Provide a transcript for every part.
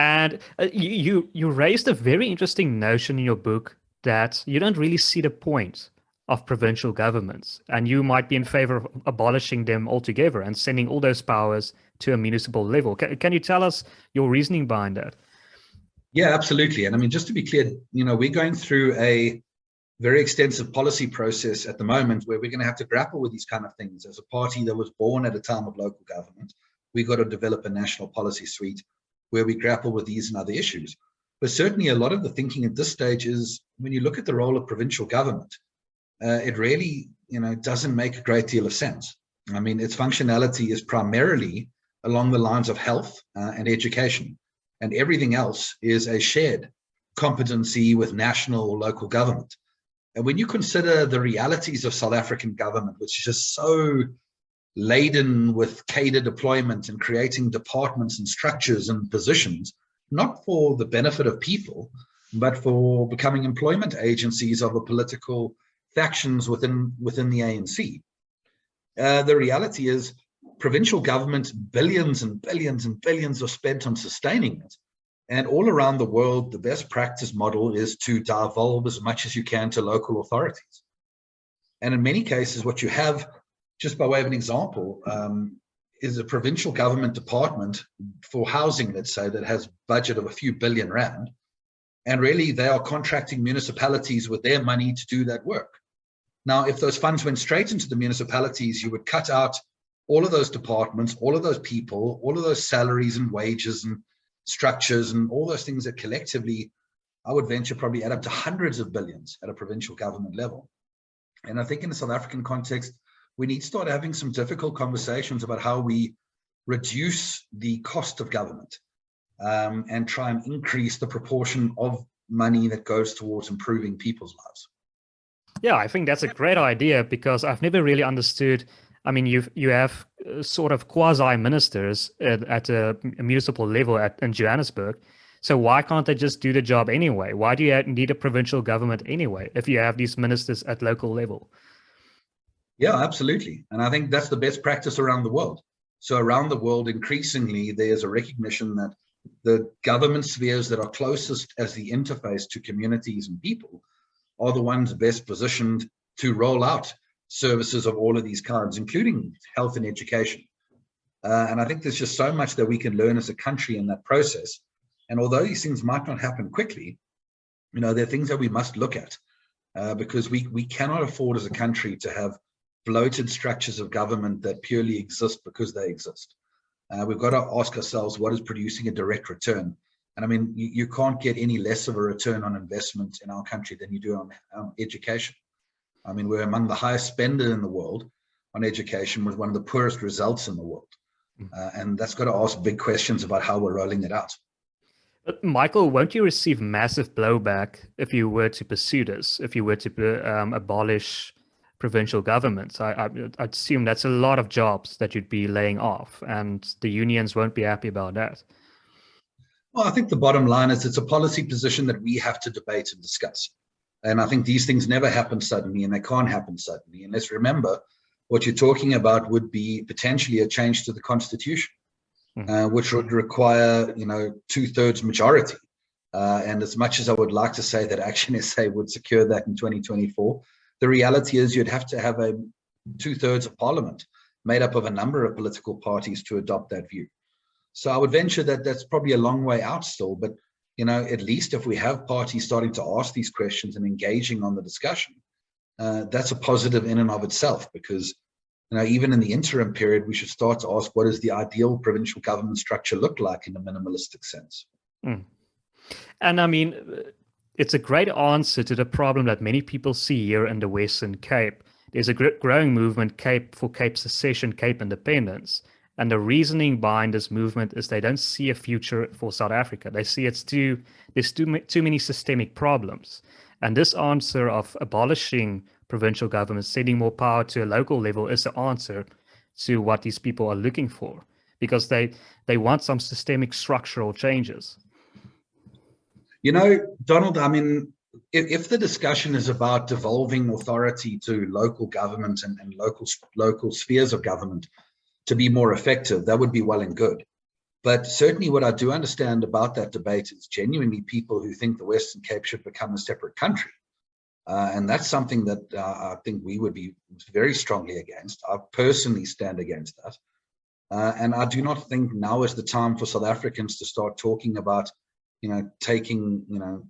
And you raised a very interesting notion in your book that you don't really see the point of provincial governments, and you might be in favor of abolishing them altogether and sending all those powers to a municipal level. Can you tell us your reasoning behind that? Yeah, absolutely. And I mean, just to be clear, we're going through a very extensive policy process at the moment where we're going to have to grapple with these kind of things. As a party that was born at a time of local government, we got to develop a national policy suite where we grapple with these and other issues. But certainly a lot of the thinking at this stage is when you look at the role of provincial government, it really, doesn't make a great deal of sense. I mean, its functionality is primarily along the lines of health and education, and everything else is a shared competency with national or local government. And when you consider the realities of South African government, which is just so laden with cadre deployment and creating departments and structures and positions, not for the benefit of people, but for becoming employment agencies of the political factions within the ANC. The reality is provincial government, billions and billions and billions are spent on sustaining it. And all around the world, the best practice model is to devolve as much as you can to local authorities. And in many cases, what you have, just by way of an example, is a provincial government department for housing, let's say, that has budget of a few billion rand. And really, they are contracting municipalities with their money to do that work. Now, if those funds went straight into the municipalities, you would cut out all of those departments, all of those people, all of those salaries and wages and structures and all those things that collectively, I would venture, probably add up to hundreds of billions at a provincial government level. And I think in the South African context, we need to start having some difficult conversations about how we reduce the cost of government and try and increase the proportion of money that goes towards improving people's lives. Yeah, I think that's a great idea because I've never really understood. I mean, you have sort of quasi-ministers at a municipal level in Johannesburg. So why can't they just do the job anyway? Why do you need a provincial government anyway if you have these ministers at local level? Yeah, absolutely. And I think that's the best practice around the world. So around the world, increasingly, there's a recognition that the government spheres that are closest as the interface to communities and people are the ones best positioned to roll out services of all of these kinds, including health and education. And I think there's just so much that we can learn as a country in that process. And although these things might not happen quickly, there are things that we must look at because we cannot afford as a country to have bloated structures of government that purely exist because they exist. We've got to ask ourselves what is producing a direct return. And I mean, you can't get any less of a return on investment in our country than you do on education. I mean, we're among the highest spender in the world on education with one of the poorest results in the world. And that's got to ask big questions about how we're rolling it out. Michael, won't you receive massive blowback if you were to pursue this, if you were to abolish provincial governments? I'd assume that's a lot of jobs that you'd be laying off, and the unions won't be happy about that. Well, I think the bottom line is it's a policy position that we have to debate and discuss. And I think these things never happen suddenly, and they can't happen suddenly. And let's remember, what you're talking about would be potentially a change to the Constitution, which would require, 2/3 majority. And as much as I would like to say that ActionSA would secure that in 2024, the reality is you'd have to have a 2/3 of parliament made up of a number of political parties to adopt that view. So I would venture that that's probably a long way out still, but at least if we have parties starting to ask these questions and engaging on the discussion, that's a positive in and of itself, because even in the interim period, we should start to ask, what does the ideal provincial government structure look like in a minimalistic sense? And I mean, it's a great answer to the problem that many people see here in the Western Cape. There's a growing movement for Cape secession, Cape independence. And the reasoning behind this movement is they don't see a future for South Africa. They see there's too many systemic problems. And this answer of abolishing provincial governments, sending more power to a local level, is the answer to what these people are looking for, because they want some systemic structural changes. Donald, I mean, if the discussion is about devolving authority to local government and local spheres of government to be more effective, that would be well and good. But certainly what I do understand about that debate is genuinely people who think the Western Cape should become a separate country. And that's something that I think we would be very strongly against. I personally stand against that. And I do not think now is the time for South Africans to start talking about, taking,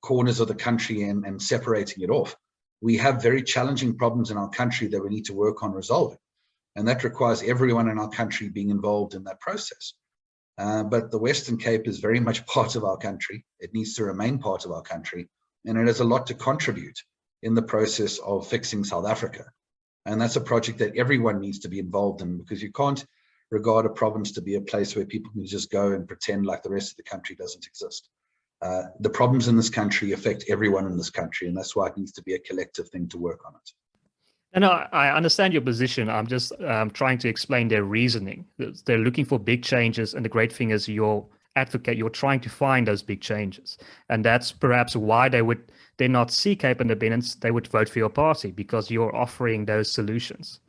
corners of the country and separating it off. We have very challenging problems in our country that we need to work on resolving. And that requires everyone in our country being involved in that process. But the Western Cape is very much part of our country. It needs to remain part of our country. And it has a lot to contribute in the process of fixing South Africa. And that's a project that everyone needs to be involved in, because you can't regard a province to be a place where people can just go and pretend like the rest of the country doesn't exist. The problems in this country affect everyone in this country, and that's why it needs to be a collective thing to work on it. And I understand your position. I'm just trying to explain their reasoning. They're looking for big changes, and the great thing is you're trying to find those big changes. And that's perhaps why they not see Cape independence, they would vote for your party, because you're offering those solutions.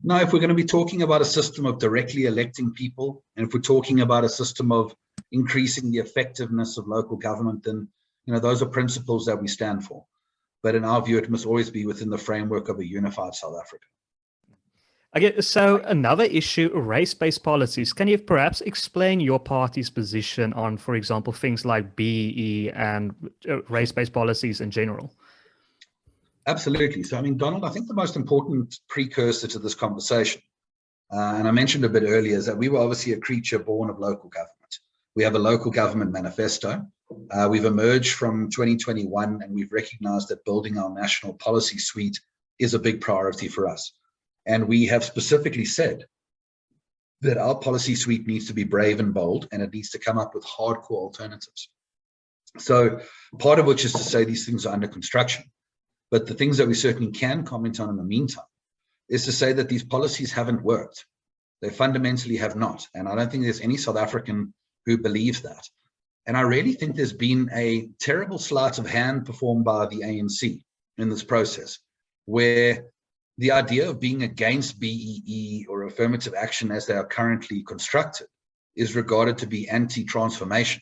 No, if we're going to be talking about a system of directly electing people, and if we're talking about a system of increasing the effectiveness of local government, then those are principles that we stand for. But in our view, it must always be within the framework of a unified South Africa. Okay, so another issue, race-based policies. Can you perhaps explain your party's position on, for example, things like BEE and race-based policies in general? Absolutely. So, Donald, I think the most important precursor to this conversation, and I mentioned a bit earlier, is that we were obviously a creature born of local government. We have a local government manifesto. We've emerged from 2021 and we've recognized that building our national policy suite is a big priority for us. And we have specifically said that our policy suite needs to be brave and bold, and it needs to come up with hardcore alternatives. So part of which is to say these things are under construction. But the things that we certainly can comment on in the meantime is to say that these policies haven't worked. They fundamentally have not. And I don't think there's any South African who believes that. And I really think there's been a terrible sleight of hand performed by the ANC in this process, where the idea of being against BEE or affirmative action as they are currently constructed is regarded to be anti-transformation.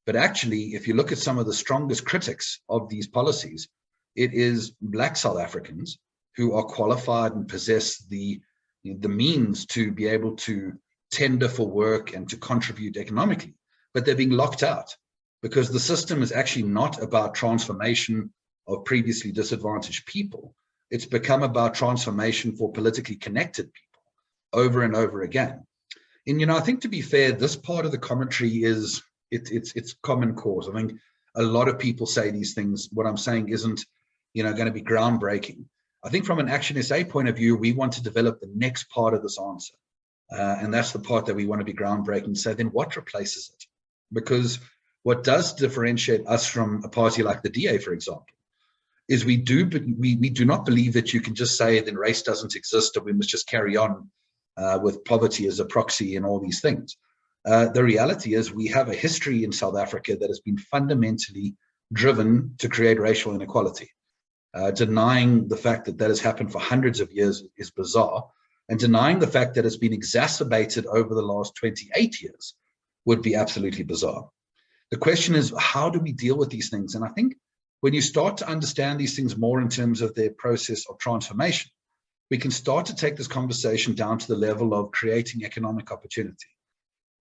But actually, if you look at some of the strongest critics of these policies, it is Black South Africans who are qualified and possess the means to be able to tender for work and to contribute economically. But they're being locked out because the system is actually not about transformation of previously disadvantaged people. It's become about transformation for politically connected people over and over again. And, I think, to be fair, this part of the commentary is, it's common cause. I mean, a lot of people say these things. What I'm saying isn't, going to be groundbreaking. I think from an ActionSA point of view, we want to develop the next part of this answer. And that's the part that we want to be groundbreaking. So then what replaces it? Because what does differentiate us from a party like the DA, for example, is we do not believe that you can just say then race doesn't exist and we must just carry on with poverty as a proxy and all these things. The reality is we have a history in South Africa that has been fundamentally driven to create racial inequality. Denying the fact that has happened for hundreds of years is bizarre, and denying the fact that it's been exacerbated over the last 28 years would be absolutely bizarre. The question is, how do we deal with these things? And I think when you start to understand these things more in terms of their process of transformation, we can start to take this conversation down to the level of creating economic opportunity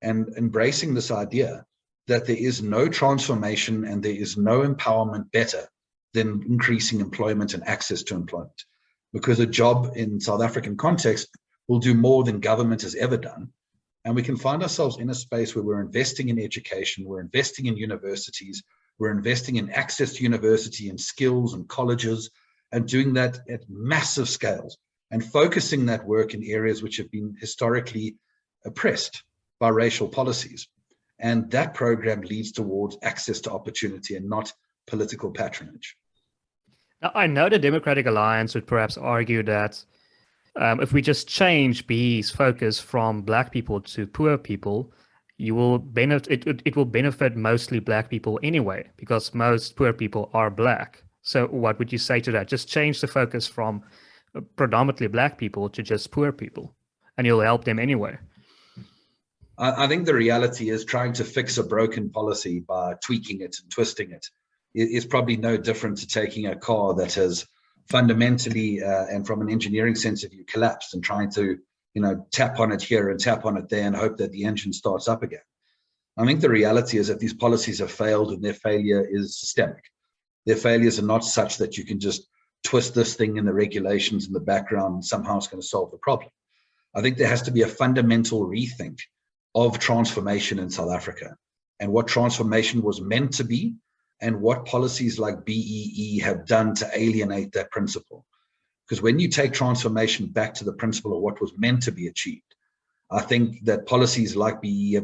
and embracing this idea that there is no transformation and there is no empowerment better than increasing employment and access to employment. Because a job in South African context will do more than government has ever done. And we can find ourselves in a space where we're investing in education, we're investing in universities, we're investing in access to university and skills and colleges, and doing that at massive scales and focusing that work in areas which have been historically oppressed by racial policies. And that program leads towards access to opportunity and not political patronage. Now, I know the Democratic Alliance would perhaps argue that if we just change BE's focus from Black people to poor people, it will benefit mostly Black people anyway, because most poor people are Black. So what would you say to that? Just change the focus from predominantly Black people to just poor people, and you'll help them anyway. I think the reality is trying to fix a broken policy by tweaking it and twisting it is probably no different to taking a car that has fundamentally and from an engineering sense of view collapsed and trying to, tap on it here and tap on it there and hope that the engine starts up again. I think the reality is that these policies have failed and their failure is systemic. Their failures are not such that you can just twist this thing in the regulations in the background and somehow it's going to solve the problem. I think there has to be a fundamental rethink of transformation in South Africa and what transformation was meant to be and what policies like BEE have done to alienate that principle. Because when you take transformation back to the principle of what was meant to be achieved, I think that policies like BEE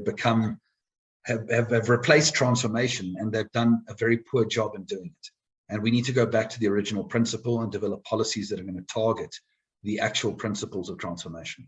have replaced transformation, and they've done a very poor job in doing it. And we need to go back to the original principle and develop policies that are going to target the actual principles of transformation.